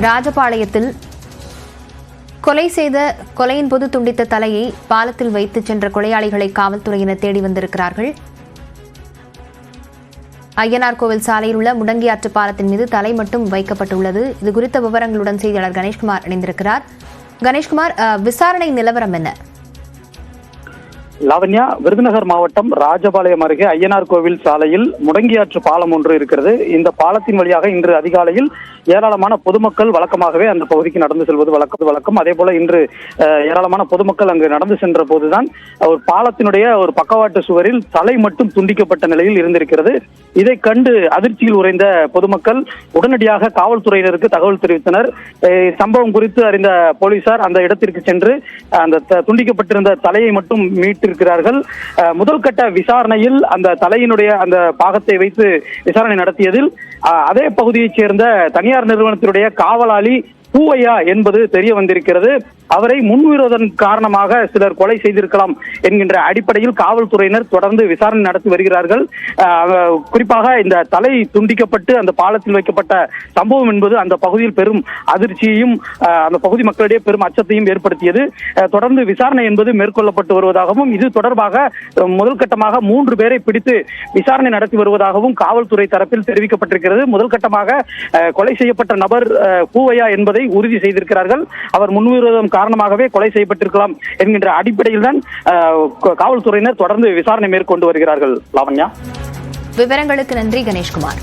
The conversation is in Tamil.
ராஜபாளையத்தில் கொலையின் போது துண்டித்த தலையை பாலத்தில் வைத்துச் சென்ற கொலையாளிகளை காவல்துறையினர் தேடி வந்திருக்கிறார்கள். ஐயனார் கோவில் சாலையில் உள்ள முடங்கியாற்று பாலத்தின் மீது தலை மட்டும் வைக்கப்பட்டுள்ளது. இது குறித்த விவரங்களுடன் செய்தியாளர் கணேஷ்குமார் இணைந்திருக்கிறார். கணேஷ்குமார், விசாரணை நிலவரம் என்ன? லாவண்யா, விருதுநகர் மாவட்டம் ராஜபாளையம் அருகே ஐயனார் கோவில் சாலையில் முடங்கியாற்று பாலம் ஒன்று இருக்கிறது. இந்த பாலத்தின் வழியாக இன்று அதிகாலையில் ஏராளமான பொதுமக்கள் வழக்கமாகவே அந்த பகுதிக்கு நடந்து செல்வது வழக்கம். அதே போல இன்று ஏராளமான பொதுமக்கள் அங்கு நடந்து சென்ற போதுதான் ஒரு பாலத்தினுடைய ஒரு பக்கவாட்டு சுவரில் தலை மட்டும் துண்டிக்கப்பட்ட நிலையில் இருந்திருக்கிறது. இதை கண்டு அதிர்ச்சியில் உறைந்த பொதுமக்கள் உடனடியாக காவல்துறையினருக்கு தகவல் தெரிவித்தனர். சம்பவம் குறித்து அறிந்த போலீசார் அந்த இடத்திற்கு சென்று அந்த துண்டிக்கப்பட்டிருந்த தலையை மட்டும் மீட்டிருக்கிறார்கள். முதல் கட்ட விசாரணையில் அந்த தலையினுடைய அந்த பாகத்தை வைத்து விசாரணை நடத்தியதில் அதே பகுதியைச் சேர்ந்த தனியார் நிறுவனத்தினுடைய காவலாளி பூவையா என்பது தெரிய வந்திருக்கிறது. அவரை முன்விரோதம் காரணமாக சிலர் கொலை செய்திருக்கலாம் என்கின்ற அடிப்படையில் காவல்துறையினர் தொடர்ந்து விசாரணை நடத்தி வருகிறார்கள். குறிப்பாக இந்த தலை துண்டிக்கப்பட்டு அந்த பாலத்தில் வைக்கப்பட்ட சம்பவம் என்பது அந்த பகுதியில் பெரும் அதிர்ச்சியையும் அந்த பகுதி மக்களிடையே பெரும் அச்சத்தையும் ஏற்படுத்தியது. தொடர்ந்து விசாரணை என்பது மேற்கொள்ளப்பட்டு வருவதாகவும் இது தொடர்பாக முதல் கட்டமாக 3 பேரை பிடித்து விசாரணை நடத்தி வருவதாகவும் காவல்துறை தரப்பில் தெரிவிக்கப்பட்டிருக்கிறது. முதல் கட்டமாக கொலை செய்யப்பட்ட நபர் பூவையா என்பதை உறுதி செய்திருக்கிறார்கள். அவர் முன்விரோதம் காரணமாகவே கொலை செய்யப்பட்டிருக்கலாம் என்கின்ற அடிப்படையில் தான் காவல்துறையினர் தொடர்ந்து விசாரணை மேற்கொண்டு வருகிறார்கள். லாவண்யா, விவரங்களுக்கு நன்றி கணேஷ்குமார்.